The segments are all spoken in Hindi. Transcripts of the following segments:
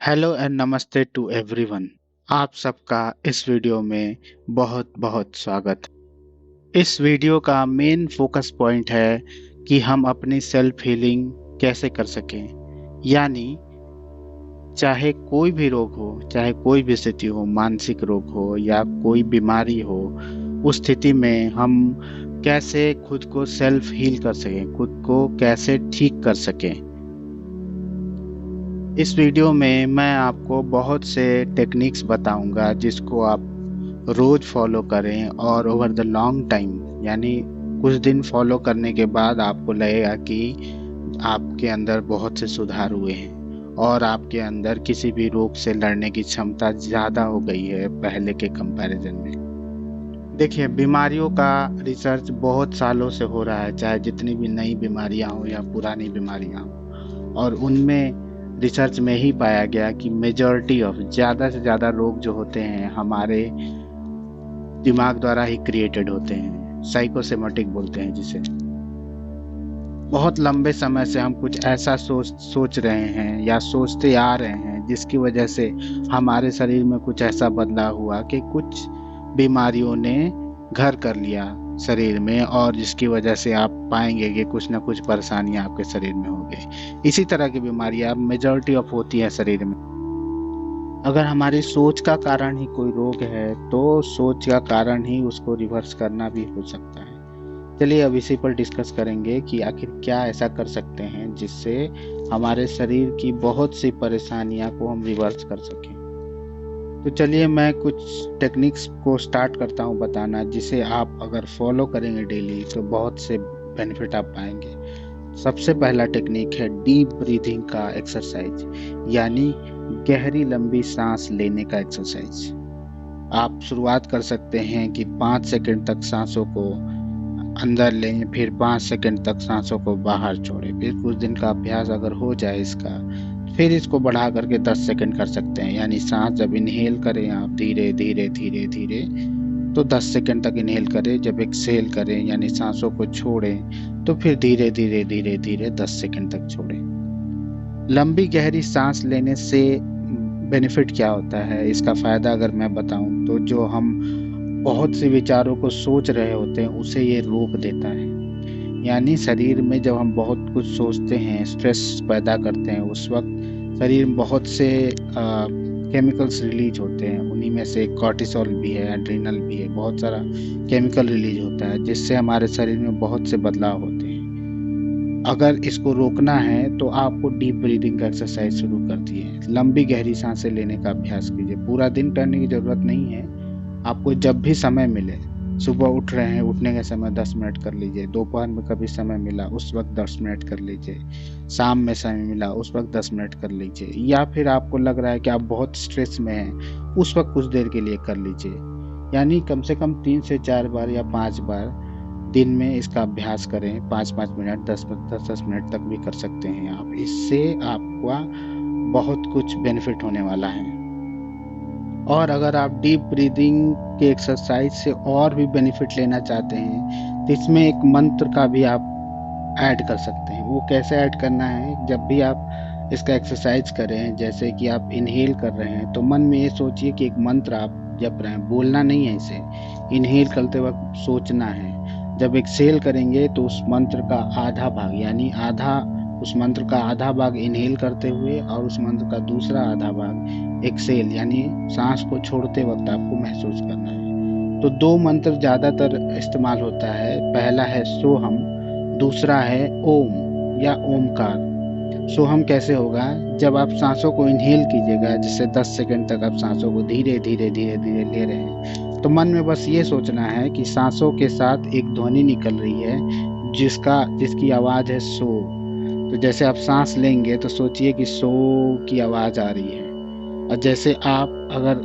हेलो एंड नमस्ते टू एवरीवन। आप सबका इस वीडियो में बहुत बहुत स्वागत है। इस वीडियो का मेन फोकस पॉइंट है कि हम अपनी सेल्फ हीलिंग कैसे कर सकें। यानी चाहे कोई भी रोग हो, चाहे कोई भी स्थिति हो, मानसिक रोग हो या कोई बीमारी हो, उस स्थिति में हम कैसे खुद को सेल्फ हील कर सकें, खुद को कैसे ठीक कर सकें। इस वीडियो में मैं आपको बहुत से टेक्निक्स बताऊंगा जिसको आप रोज फॉलो करें और ओवर द लॉन्ग टाइम, यानी कुछ दिन फॉलो करने के बाद आपको लगेगा कि आपके अंदर बहुत से सुधार हुए हैं और आपके अंदर किसी भी रोग से लड़ने की क्षमता ज़्यादा हो गई है पहले के कंपैरिजन में। देखिए, बीमारियों का रिसर्च बहुत सालों से हो रहा है, चाहे जितनी भी नई बीमारियां हो या पुरानी बीमारियां हो, और उनमें रिसर्च में ही पाया गया कि मेजॉरिटी ऑफ ज़्यादा से ज़्यादा रोग जो होते हैं हमारे दिमाग द्वारा ही क्रिएटेड होते हैं। साइकोसोमेटिक बोलते हैं जिसे। बहुत लंबे समय से हम कुछ ऐसा सोच रहे हैं या सोचते आ रहे हैं जिसकी वजह से हमारे शरीर में कुछ ऐसा बदलाव हुआ कि कुछ बीमारियों ने घर कर लिया शरीर में, और जिसकी वजह से आप पाएंगे कि कुछ ना कुछ परेशानियां आपके शरीर में हो गई। इसी तरह की बीमारियां मेजॉरिटी ऑफ होती है शरीर में। अगर हमारी सोच का कारण ही कोई रोग है तो सोच का कारण ही उसको रिवर्स करना भी हो सकता है। चलिए अब इसी पर डिस्कस करेंगे कि आखिर क्या ऐसा कर सकते हैं जिससे हमारे शरीर की बहुत सी परेशानियां को हम रिवर्स कर सकें। तो चलिए मैं कुछ टेक्निक्स को स्टार्ट करता हूं बताना, जिसे आप अगर फॉलो करेंगे डेली तो बहुत से बेनिफिट आप पाएंगे। सबसे पहला टेक्निक है डीप ब्रीथिंग का एक्सरसाइज, यानी गहरी लंबी सांस लेने का एक्सरसाइज। आप शुरुआत कर सकते हैं कि 5 सेकंड तक सांसों को अंदर लें, फिर 5 सेकंड तक सांसों को बाहर छोड़ें। फिर कुछ दिन का अभ्यास अगर हो जाए इसका, फिर इसको बढ़ा करके 10 सेकंड कर सकते हैं। यानी सांस जब इनहेल करें आप धीरे धीरे धीरे धीरे तो 10 सेकंड तक इनहेल करें, जब एक्सहेल करें यानी सांसों को छोड़ें तो फिर धीरे धीरे धीरे धीरे 10 सेकंड तक छोड़ें। लंबी गहरी सांस लेने से बेनिफिट क्या होता है, इसका फायदा अगर मैं बताऊं तो जो हम बहुत से विचारों को सोच रहे होते हैं उसे ये रोक देता है। यानी शरीर में जब हम बहुत कुछ सोचते हैं, स्ट्रेस पैदा करते हैं, उस वक्त शरीर में बहुत से केमिकल्स रिलीज होते हैं। उन्हीं में से कॉर्टिसोल भी है, एड्रिनल भी है, बहुत सारा केमिकल रिलीज होता है जिससे हमारे शरीर में बहुत से बदलाव होते हैं। अगर इसको रोकना है तो आपको डीप ब्रीदिंग का एक्सरसाइज शुरू कर दिए। लंबी गहरी सांसें लेने का अभ्यास कीजिए। पूरा दिन करने की जरूरत नहीं है, आपको जब भी समय मिले, सुबह उठ रहे हैं, उठने के समय 10 मिनट कर लीजिए, दोपहर में कभी समय मिला उस वक्त 10 मिनट कर लीजिए, शाम में समय मिला उस वक्त 10 मिनट कर लीजिए, या फिर आपको लग रहा है कि आप बहुत स्ट्रेस में हैं उस वक्त कुछ देर के लिए कर लीजिए। यानी कम से कम 3 से 4 बार या 5 बार दिन में इसका अभ्यास करें। 5-5 मिनट, 10-10 मिनट तक भी कर सकते हैं आप। इससे आपका बहुत कुछ बेनिफिट होने वाला है। और अगर आप डीप ब्रीदिंग के एक्सरसाइज से और भी बेनिफिट लेना चाहते हैं तो इसमें एक मंत्र का भी आप ऐड कर सकते हैं। वो कैसे ऐड करना है, जब भी आप इसका एक्सरसाइज करें, जैसे कि आप इनहेल कर रहे हैं तो मन में ये सोचिए कि एक मंत्र आप जप रहे हैं, बोलना नहीं है इसे। इनहेल करते वक्त सोचना है। जब एक्सहेल करेंगे तो उस मंत्र का आधा भाग, यानी उस मंत्र का आधा भाग इनहेल करते हुए और उस मंत्र का दूसरा आधा भाग एक्सहेल यानी सांस को छोड़ते वक्त आपको महसूस करना है। तो 2 मंत्र ज्यादातर इस्तेमाल होता है। पहला है सोहम, दूसरा है ओम या ओमकार। सोहम कैसे होगा, जब आप सांसों को इनहेल कीजिएगा, जिससे 10 सेकंड तक आप सांसों को धीरे धीरे धीरे धीरे ले रहे हैं, तो मन में बस ये सोचना है कि सांसों के साथ एक ध्वनि निकल रही है जिसकी आवाज है सो। तो जैसे आप सांस लेंगे तो सोचिए कि सो की आवाज आ रही है, और जैसे आप अगर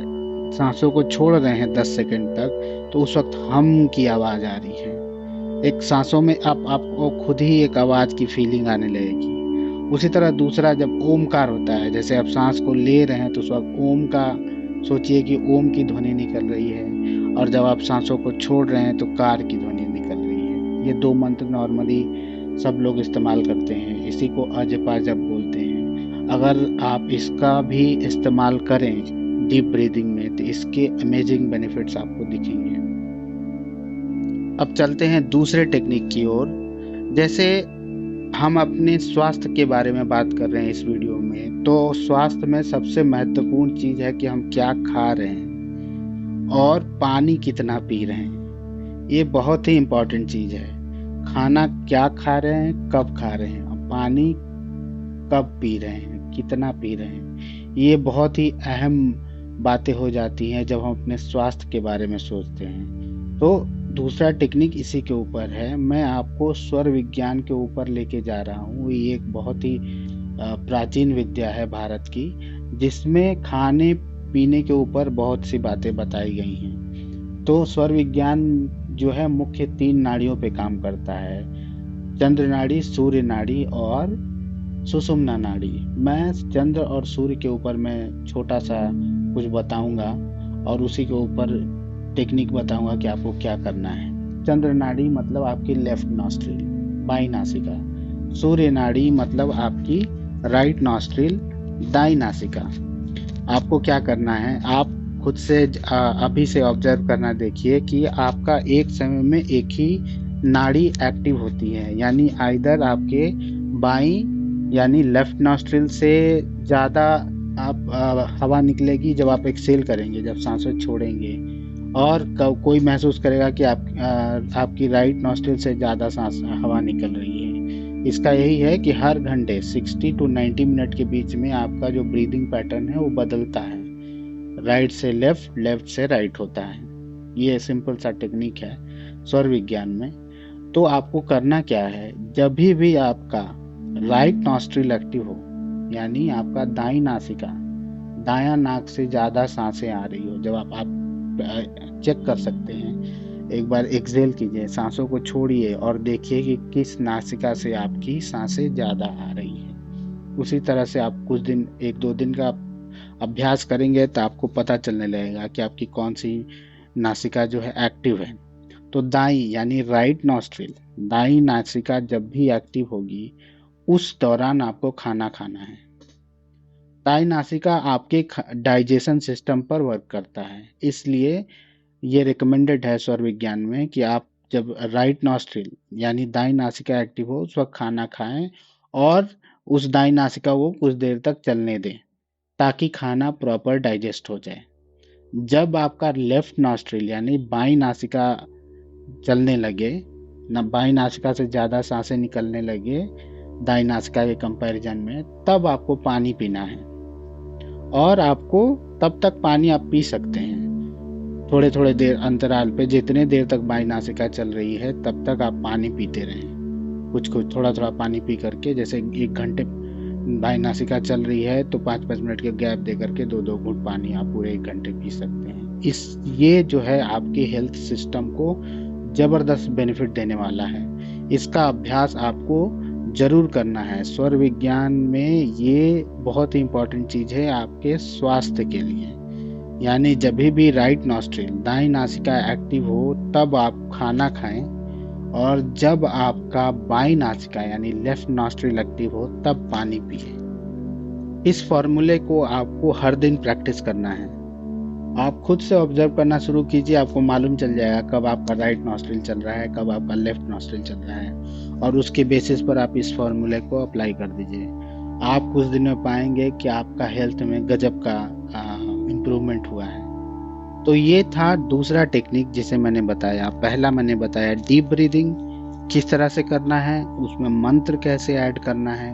सांसों को छोड़ रहे हैं 10 सेकंड तक तो उस वक्त हम की आवाज आ रही है। एक सांसों में आपको खुद ही एक आवाज की फीलिंग आने लगेगी। उसी तरह दूसरा जब ओमकार होता है, जैसे आप सांस को ले रहे हैं तो उस वक्त ओम का सोचिए कि ओम की ध्वनि निकल रही है, और जब आप सांसों को छोड़ रहे हैं तो कार की ध्वनि निकल रही है। ये 2 मंत्र नॉर्मली सब लोग इस्तेमाल करते हैं। इसी को अजपा जप बोलते हैं। अगर आप इसका भी इस्तेमाल करें डीप ब्रीदिंग में तो इसके अमेजिंग बेनिफिट्स आपको दिखेंगे। अब चलते हैं दूसरे टेक्निक की ओर। जैसे हम अपने स्वास्थ्य के बारे में बात कर रहे हैं इस वीडियो में, तो स्वास्थ्य में सबसे महत्वपूर्ण चीज है कि हम क्या खा रहे हैं और पानी कितना पी रहे हैं। ये बहुत ही इम्पोर्टेंट चीज है। खाना क्या खा रहे हैं, कब खा रहे हैं, और पानी कब पी रहे हैं, कितना पी रहे हैं। ये बहुत ही अहम बातें हो जाती हैं जब हम अपने स्वास्थ्य के बारे में सोचते हैं। तो दूसरा टेक्निक इसी के ऊपर है। मैं आपको स्वर विज्ञान के ऊपर लेके जा रहा हूँ। ये एक बहुत ही प्राचीन विद्या है भारत की, जिसमें खाने पीने के ऊपर बहुत सी बातें बताई गई हैं। तो स्वर विज्ञान जो है मुख्य 3 नाड़ियों पे काम करता है: चंद्र नाड़ी, सूर्य नाड़ी और सुषुम्ना नाड़ी। मैं चंद्र और सूर्य के ऊपर मैं छोटा सा कुछ बताऊंगा और उसी के ऊपर टेक्निक बताऊंगा कि आपको क्या करना है। चंद्र नाड़ी मतलब आपकी लेफ्ट नॉस्ट्रिल, बाई नासिका। सूर्य नाड़ी मतलब आपकी राइट नॉस्ट्रिल, दाई नासिका। आपको क्या करना है, आप खुद से अभी से ऑब्जर्व करना। देखिए कि आपका एक समय में एक ही नाड़ी एक्टिव होती है, यानी आइदर आपके बाई यानी लेफ्ट नॉस्ट्रिल से ज़्यादा आप हवा निकलेगी जब आप एक्सेल करेंगे, जब सांसें छोड़ेंगे, और कोई महसूस करेगा कि आपकी राइट नॉस्ट्रिल से ज़्यादा सांस हवा निकल रही है। इसका यही है कि हर घंटे 60 to 90 मिनट के बीच में आपका जो ब्रीदिंग पैटर्न है वो बदलता है, राइट से लेफ्ट, लेफ्ट से राइट होता है। ये सिंपल सा टेक्निक है स्वर विज्ञान में। तो आपको करना क्या है, जब भी आपका राइट नॉस्ट्रिल एक्टिव हो, यानी आपका दाई नासिका, दायां नाक से ज़्यादा सांसें आ रही हो, जब आप चेक कर सकते हैं। एक बार एक्सहेल कीजिए, सांसों को छोड़िए और देखिए कि किस नासिका से आपकी सांसें ज़्यादा आ रही हैं। उसी तरह से आप कुछ दिन, 1-2 दिन का अभ्यास करेंगे तो आपको पता चलने लगेगा कि आपकी कौन सी नासिका जो है एक्टिव है। तो दाई यानी राइट नॉस्ट्रिल, दाई नासिका जब भी एक्टिव होगी उस दौरान आपको खाना खाना है। दाई नासिका आपके डाइजेशन सिस्टम पर वर्क करता है, इसलिए ये रिकमेंडेड है स्वर विज्ञान में कि आप जब राइट नॉस्ट्रिल यानी दाई नासिका एक्टिव हो उस वक्त खाना खाएं और उस दाई नासिका को कुछ देर तक चलने दें ताकि खाना प्रॉपर डाइजेस्ट हो जाए। जब आपका लेफ्ट नॉस्ट्रिल यानी बाई नासिका चलने लगे, बाई नासिका से ज़्यादा सांसें निकलने लगे दाई नासिका के कंपैरिजन में, तब आपको पानी पीना है। और आपको तब तक पानी आप पी सकते हैं थोड़े थोड़े देर अंतराल पे, जितने देर तक बाई नासिका चल रही है तब तक आप पानी पीते रहें। कुछ थोड़ा थोड़ा पानी पी करके, जैसे 1 घंटे बाई नासिका चल रही है तो 5-5 मिनट के गैप दे करके 2-2 घूंट पानी आप पूरे 1 घंटे पी सकते हैं। ये जो है आपके हेल्थ सिस्टम को जबरदस्त बेनिफिट देने वाला है। इसका अभ्यास आपको जरूर करना है। स्वर विज्ञान में ये बहुत ही इम्पोर्टेंट चीज है आपके स्वास्थ्य के लिए। यानी जब भी राइट नॉस्ट्रिल, दाई नासिका एक्टिव हो तब आप खाना खाएं, और जब आपका बाई नासिका यानी लेफ्ट नॉस्ट्रिल एक्टिव हो तब पानी पिए। इस फॉर्मूले को आपको हर दिन प्रैक्टिस करना है। आप खुद से ऑब्जर्व करना शुरू कीजिए, आपको मालूम चल जाएगा कब आपका राइट नॉस्ट्रिल चल रहा है, कब आपका लेफ्ट नॉस्ट्रिल चल रहा है, और उसके बेसिस पर आप इस फॉर्मूले को अप्लाई कर दीजिए। आप कुछ दिन में पाएंगे कि आपका हेल्थ में गजब का इम्प्रूवमेंट हुआ है। तो ये था दूसरा टेक्निक जिसे मैंने बताया। पहला मैंने बताया डीप ब्रीदिंग किस तरह से करना है, उसमें मंत्र कैसे ऐड करना है,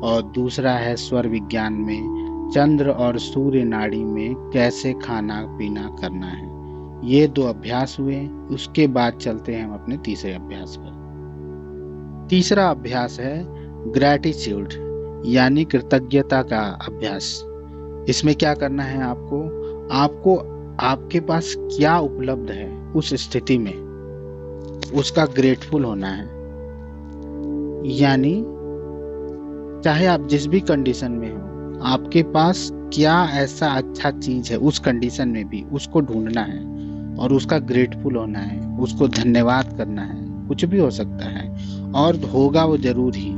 और दूसरा है स्वर विज्ञान में चंद्र और सूर्य नाड़ी में कैसे खाना पीना करना है। ये 2 अभ्यास हुए। उसके बाद चलते हैं हम अपने तीसरे अभ्यास पर। तीसरा अभ्यास है ग्रैटिट्यूड यानी कृतज्ञता का अभ्यास। इसमें क्या करना है, आपको आपके पास क्या उपलब्ध है उस स्थिति में उसका ग्रेटफुल होना है। यानी चाहे आप जिस भी कंडीशन में हो, आपके पास क्या ऐसा अच्छा चीज है उस कंडीशन में भी, उसको ढूंढना है और उसका ग्रेटफुल होना है, उसको धन्यवाद करना है। कुछ भी हो सकता है और होगा वो जरूर ही।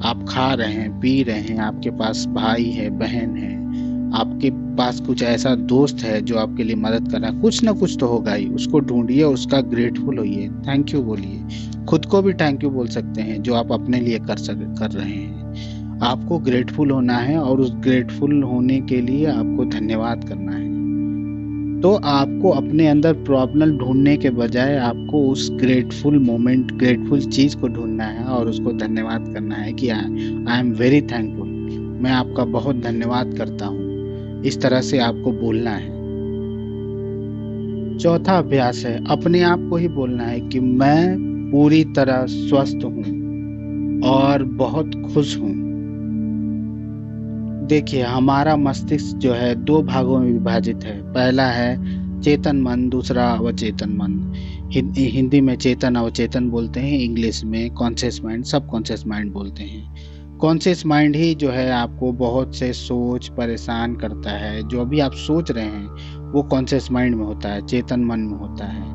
आप खा रहे हैं, पी रहे हैं, आपके पास भाई है, बहन है, आपके पास कुछ ऐसा दोस्त है जो आपके लिए मदद कर रहा है, कुछ ना कुछ तो होगा ही। उसको ढूंढिए, उसका ग्रेटफुल होइए, थैंक यू बोलिए। खुद को भी थैंक यू बोल सकते हैं जो आप अपने लिए कर रहे हैं। आपको ग्रेटफुल होना है और उस ग्रेटफुल होने के लिए आपको धन्यवाद करना है। तो आपको अपने अंदर प्रॉब्लम ढूंढने के बजाय आपको उस ग्रेटफुल मोमेंट, ग्रेटफुल चीज को ढूंढना है और उसको धन्यवाद करना है कि आई एम वेरी थैंकफुल, मैं आपका बहुत धन्यवाद करता हूँ। इस तरह से आपको बोलना है। चौथा अभ्यास है, अपने आप को ही बोलना है कि मैं पूरी तरह स्वस्थ हूँ और बहुत खुश हूँ। देखिए, हमारा मस्तिष्क जो है दो भागों में विभाजित है। पहला है चेतन मन, दूसरा अवचेतन मन। हिंदी में चेतन अवचेतन बोलते हैं, इंग्लिश में कॉन्शियस माइंड सब कॉन्शियस माइंड बोलते हैं। कॉन्शियस माइंड ही जो है आपको बहुत से सोच परेशान करता है। जो अभी आप सोच रहे हैं वो कॉन्शियस माइंड में होता है, चेतन मन में होता है।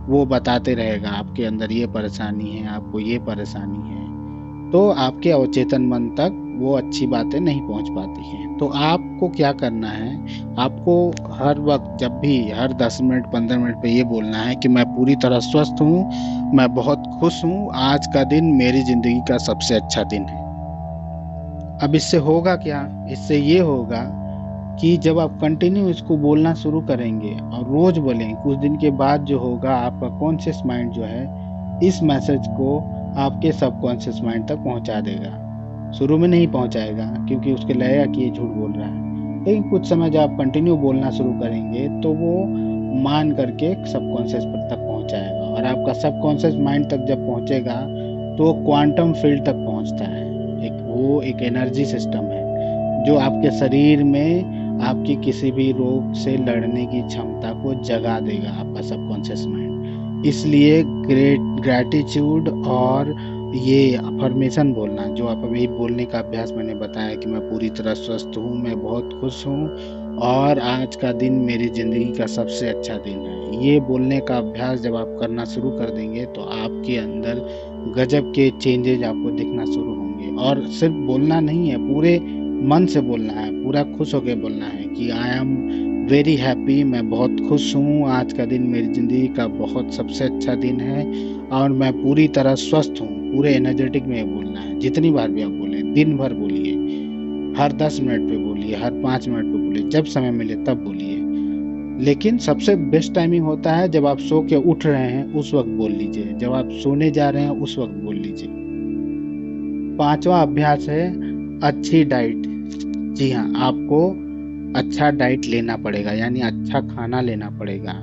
वो बताते रहेगा आपके अंदर ये परेशानी है, आपको ये परेशानी है। तो आपके अवचेतन मन तक वो अच्छी बातें नहीं पहुंच पाती हैं। तो आपको क्या करना है, आपको हर वक्त, जब भी, हर 10 मिनट 15 मिनट पे ये बोलना है कि मैं पूरी तरह स्वस्थ हूँ, मैं बहुत खुश हूँ, आज का दिन मेरी जिंदगी का सबसे अच्छा दिन है। अब इससे होगा क्या? इससे ये होगा कि जब आप कंटिन्यू इसको बोलना शुरू करेंगे और रोज बोलेंगे, कुछ दिन के बाद जो होगा, आपका कॉन्शियस माइंड जो है इस मैसेज को आपके सबकॉन्शियस माइंड तक पहुंचा देगा। शुरू में नहीं पहुंचाएगा क्योंकि उसके लगेगा कि ये झूठ बोल रहा है, लेकिन कुछ समय जब आप कंटिन्यू बोलना शुरू करेंगे तो वो मान करके सबकॉन्शियस पर तक पहुंचाएगा। और आपका सबकॉन्शियस माइंड तक जब पहुंचेगा तो क्वांटम फील्ड तक पहुंचता है। एक एनर्जी सिस्टम है जो आपके शरीर में आपकी किसी भी रोग से लड़ने की क्षमता को जगा देगा, आपका सबकॉन्शियस माइंड। इसलिए ग्रेटिट्यूड और ये अफर्मेशन बोलना, जो आप अभी बोलने का अभ्यास मैंने बताया कि मैं पूरी तरह स्वस्थ हूँ, मैं बहुत खुश हूँ और आज का दिन मेरी जिंदगी का सबसे अच्छा दिन है, ये बोलने का अभ्यास जब आप करना शुरू कर देंगे तो आपके अंदर गजब के चेंजेज आपको दिखना शुरू होंगे। और सिर्फ बोलना नहीं है, पूरे मन से बोलना है, पूरा खुश होकर बोलना है कि आई एम वेरी हैप्पी, मैं बहुत खुश हूँ, आज का दिन मेरी ज़िंदगी का बहुत सबसे अच्छा दिन है और मैं पूरी तरह स्वस्थ हूँ। पूरे एनर्जेटिक में बोलना है। जितनी बार भी आप बोले, दिन भर बोलिए, हर 10 मिनट पे बोलिए, हर 5 मिनट पे बोलिए, जब समय मिले तब बोलिए। लेकिन सबसे बेस्ट टाइमिंग होता है जब आप सो के उठ रहे हैं उस वक्त बोल लीजिए, जब आप सोने जा रहे हैं उस वक्त बोल लीजिए। पांचवा अभ्यास है अच्छी डाइट। जी हाँ, आपको अच्छा डाइट लेना पड़ेगा, यानी अच्छा खाना लेना पड़ेगा।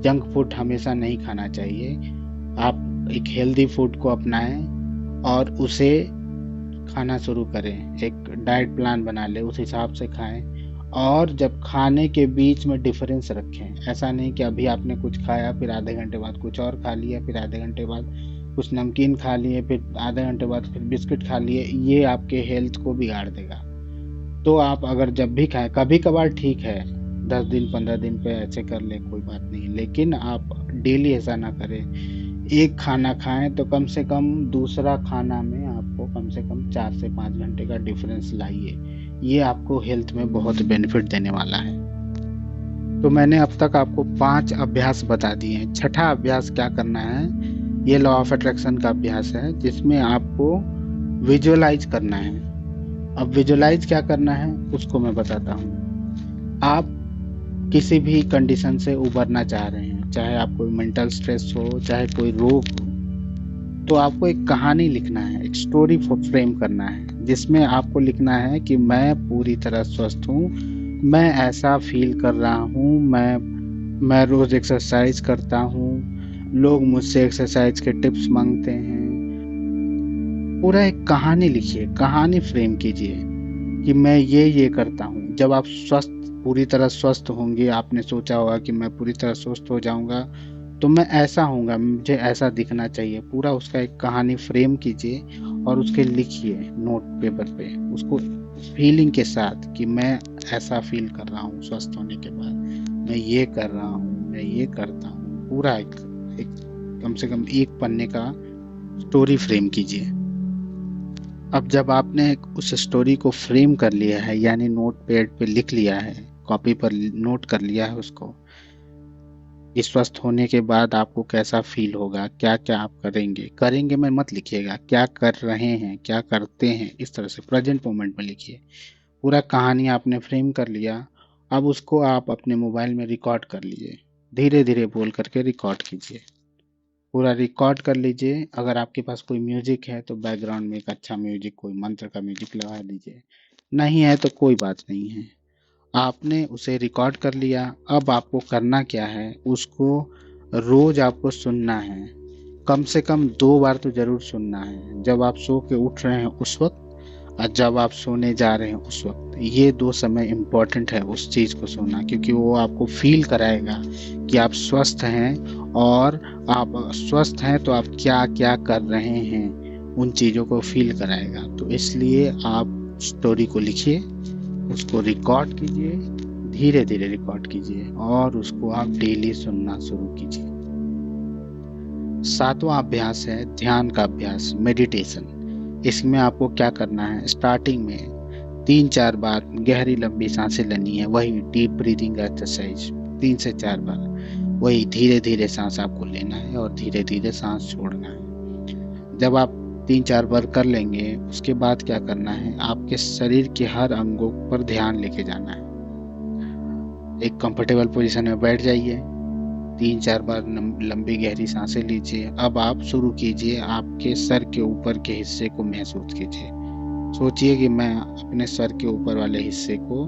जंक फूड हमेशा नहीं खाना चाहिए। आप एक हेल्दी फूड को अपनाएं और उसे खाना शुरू करें। एक डाइट प्लान बना ले, उस हिसाब से खाएं और जब खाने के बीच में डिफरेंस रखें। ऐसा नहीं कि अभी आपने कुछ खाया फिर आधे घंटे बाद कुछ और खा लिया, फिर आधे घंटे बाद कुछ नमकीन खा लिए, फिर आधे घंटे बाद फिर बिस्किट खा लिए। ये आपके हेल्थ को बिगाड़ देगा। तो आप अगर जब भी खाएं, कभी कभार ठीक है, 10 दिन 15 दिन पे ऐसे कर ले, कोई बात नहीं, लेकिन आप डेली ऐसा ना करें। एक खाना खाएं तो कम से कम दूसरा खाना में आपको कम से कम 4 से 5 घंटे का डिफरेंस लाइए। ये आपको हेल्थ में बहुत बेनिफिट देने वाला है। तो मैंने अब तक आपको 5 अभ्यास बता दिए हैं। छठा अभ्यास क्या करना है, ये लॉ ऑफ अट्रैक्शन का अभ्यास है जिसमें आपको विजुअलाइज करना है। अब विजुअलाइज क्या करना है उसको मैं बताता हूँ। आप किसी भी कंडीशन से उबरना चाह रहे हैं, चाहे आपको मेंटल स्ट्रेस हो, चाहे कोई रोग हो, तो आपको एक कहानी लिखना है, एक स्टोरी फ्रेम करना है जिसमें आपको लिखना है कि मैं पूरी तरह स्वस्थ हूँ, मैं ऐसा फील कर रहा हूँ, मैं रोज एक्सरसाइज करता हूँ, लोग मुझसे एक्सरसाइज के टिप्स मांगते हैं। पूरा एक कहानी लिखिए, कहानी फ्रेम कीजिए कि मैं ये करता हूँ। जब आप पूरी तरह स्वस्थ होंगे, आपने सोचा होगा कि मैं पूरी तरह स्वस्थ हो जाऊंगा तो मैं ऐसा होऊंगा, मुझे ऐसा दिखना चाहिए। पूरा उसका एक कहानी फ्रेम कीजिए और उसके लिखिए नोट पेपर पे, उसको फीलिंग के साथ कि मैं ऐसा फील कर रहा हूँ स्वस्थ होने के बाद, मैं ये कर रहा हूँ, मैं ये करता हूँ। पूरा एक कम से कम 1 पन्ने का स्टोरी फ्रेम कीजिए। अब जब आपने उस स्टोरी को फ्रेम कर लिया है, यानी नोट पैड पे लिख लिया है, कॉपी पर नोट कर लिया है उसको, कि स्वस्थ होने के बाद आपको कैसा फील होगा, क्या क्या आप करेंगे, करेंगे में मत लिखिएगा, क्या कर रहे हैं, क्या करते हैं, इस तरह से प्रेजेंट मोमेंट में लिखिए। पूरा कहानी आपने फ्रेम कर लिया। अब उसको आप अपने मोबाइल में रिकॉर्ड कर लीजिए, धीरे धीरे बोल करके रिकॉर्ड कीजिए, पूरा रिकॉर्ड कर लीजिए। अगर आपके पास कोई म्यूजिक है तो बैकग्राउंड में एक अच्छा म्यूजिक, कोई मंत्र का म्यूजिक लगा दीजिए, नहीं है तो कोई बात नहीं है। आपने उसे रिकॉर्ड कर लिया। अब आपको करना क्या है, उसको रोज आपको सुनना है, कम से कम 2 बार तो जरूर सुनना है, जब आप सो के उठ रहे हैं उस वक्त और जब आप सोने जा रहे हैं उस वक्त। ये 2 समय इम्पोर्टेंट है उस चीज़ को सुनना, क्योंकि वो आपको फील कराएगा कि आप स्वस्थ हैं, और आप स्वस्थ हैं तो आप क्या क्या कर रहे हैं, उन चीज़ों को फील कराएगा। तो इसलिए आप स्टोरी को लिखिए, उसको रिकॉर्ड कीजिए, धीरे धीरे रिकॉर्ड कीजिए, और उसको आप डेली सुनना शुरू कीजिए। 7वां अभ्यास है ध्यान का अभ्यास, मेडिटेशन। इसमें आपको क्या करना है, स्टार्टिंग में 3-4 बार गहरी लंबी सांसें लेनी है, वही डीप ब्रीदिंग एक्सरसाइज 3 से 4 बार, वही धीरे धीरे सांस आपको लेना है और धीरे धीरे सांस छोड़ना है। जब आप 3-4 बार कर लेंगे, उसके बाद क्या करना है, आपके शरीर के हर अंगों पर ध्यान लेके जाना है। एक कंफर्टेबल पोजीशन में बैठ जाइए, 3-4 बार लंबी गहरी सांसें लीजिए। अब आप शुरू कीजिए, आपके सर के ऊपर के हिस्से को महसूस कीजिए। सोचिए कि मैं अपने सर के ऊपर वाले हिस्से को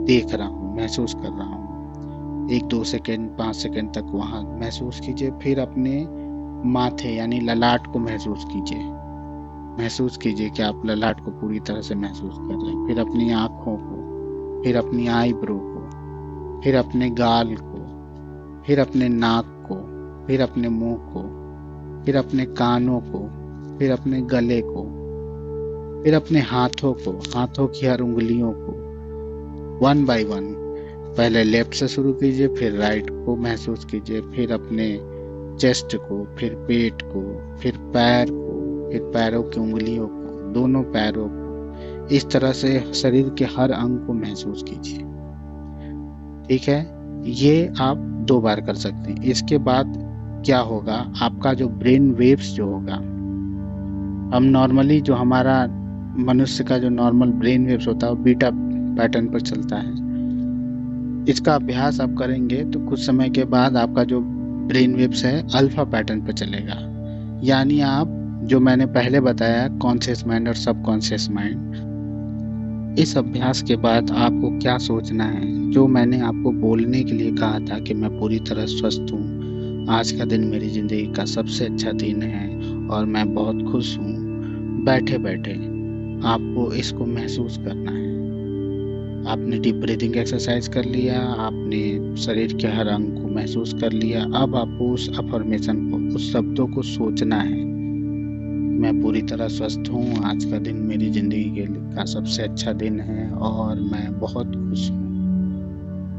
देख रहा हूँ, महसूस कर रहा हूँ। 1-2 सेकेंड 5 सेकेंड तक वहाँ महसूस कीजिए। फिर अपने माथे यानी ललाट को महसूस कीजिए, महसूस कीजिए कि आप ललाट को पूरी तरह से महसूस कर रहे हैं। फिर अपनी आँखों को, फिर अपनी आईब्रो को, फिर अपने गाल को, फिर अपने नाक को, फिर अपने मुंह को, फिर अपने कानों को, फिर अपने गले को, फिर अपने हाथों को, हाथों की हर उंगलियों को, 1 बाय 1। पहले लेफ्ट से शुरू कीजिए, फिर राइट को महसूस कीजिए, फिर अपने चेस्ट को, फिर पेट को, फिर पैर को, फिर पैरों की उंगलियों को, दोनों पैरों को। इस तरह से शरीर के हर अंग को महसूस कीजिए। ठीक है, ये आप 2 बार कर सकते हैं। इसके बाद क्या होगा, आपका जो ब्रेन वेव्स जो होगा, हम नॉर्मली जो हमारा मनुष्य का जो नॉर्मल ब्रेन वेव्स होता है वो बीटा पैटर्न पर चलता है। इसका अभ्यास आप करेंगे तो कुछ समय के बाद आपका जो ब्रेन वेव्स है अल्फा पैटर्न पर चलेगा। यानी आप, जो मैंने पहले बताया, कॉन्शियस माइंड और सबकॉन्शियस माइंड। इस अभ्यास के बाद आपको क्या सोचना है, जो मैंने आपको बोलने के लिए कहा था कि मैं पूरी तरह स्वस्थ हूँ, आज का दिन मेरी ज़िंदगी का सबसे अच्छा दिन है और मैं बहुत खुश हूँ, बैठे बैठे आपको इसको महसूस करना है। आपने डीप ब्रीदिंग एक्सरसाइज कर लिया, आपने शरीर के हर अंग को महसूस कर लिया। अब आपको उस अफर्मेशन को, उस शब्दों को सोचना है, मैं पूरी तरह स्वस्थ हूँ, आज का दिन मेरी ज़िंदगी का सबसे अच्छा दिन है और मैं बहुत खुश हूँ।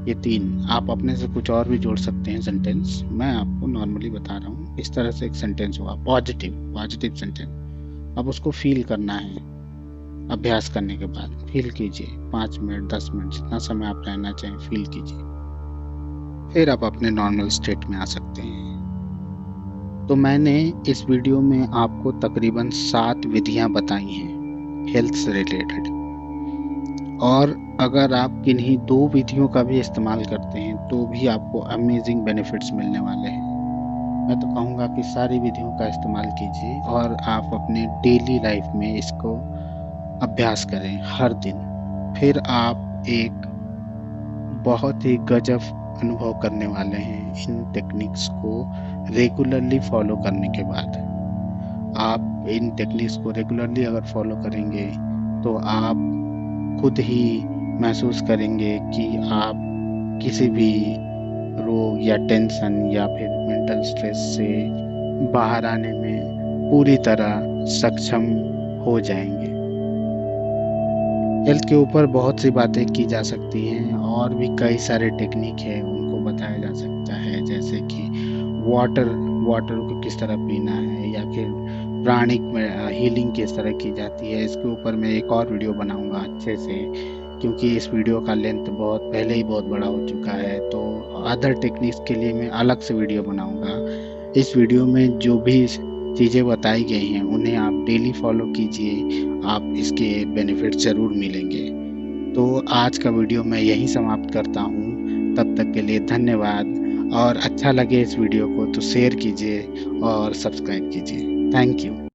ये 3 आप अपने से कुछ और भी जोड़ सकते हैं सेंटेंस, मैं आपको नॉर्मली बता रहा हूँ। इस तरह से एक सेंटेंस हुआ पॉजिटिव सेंटेंस। अब उसको फील करना है। अभ्यास करने के बाद फील कीजिए, 5 मिनट 10 मिनट जितना समय आप रहना चाहें फील कीजिए, फिर आप अपने नॉर्मल स्टेट में आ सकते हैं। तो मैंने इस वीडियो में आपको तकरीबन 7 विधियां बताई हैं हेल्थ से रिलेटेड, और अगर आप किन्हीं 2 विधियों का भी इस्तेमाल करते हैं तो भी आपको अमेजिंग बेनिफिट्स मिलने वाले हैं। मैं तो कहूँगा कि सारी विधियों का इस्तेमाल कीजिए और आप अपने डेली लाइफ में इसको अभ्यास करें हर दिन। फिर आप एक बहुत ही गजब अनुभव करने वाले हैं इन टेक्निक्स को रेगुलरली फॉलो करने के बाद। आप इन टेक्निक्स को रेगुलरली अगर फॉलो करेंगे तो आप खुद ही महसूस करेंगे कि आप किसी भी रोग या टेंशन या फिर मेंटल स्ट्रेस से बाहर आने में पूरी तरह सक्षम हो जाएंगे। हेल्थ के ऊपर बहुत सी बातें की जा सकती हैं और भी कई सारे टेक्निक है, उनको बताया जा सकता है, जैसे कि वाटर को किस तरह पीना है, या फिर प्राणिक में हीलिंग किस तरह की जाती है, इसके ऊपर मैं एक और वीडियो बनाऊँगा अच्छे से, क्योंकि इस वीडियो का लेंथ बहुत पहले ही बहुत बड़ा हो चुका है। तो अदर टेक्निक्स के लिए मैं अलग से वीडियो बनाऊँगा। इस वीडियो में जो भी चीज़ें बताई गई हैं उन्हें आप डेली फॉलो कीजिए, आप इसके बेनिफिट ज़रूर मिलेंगे। तो आज का वीडियो मैं यहीं समाप्त करता हूँ। तब तक के लिए धन्यवाद, और अच्छा लगे इस वीडियो को तो शेयर कीजिए और सब्सक्राइब कीजिए। Thank you.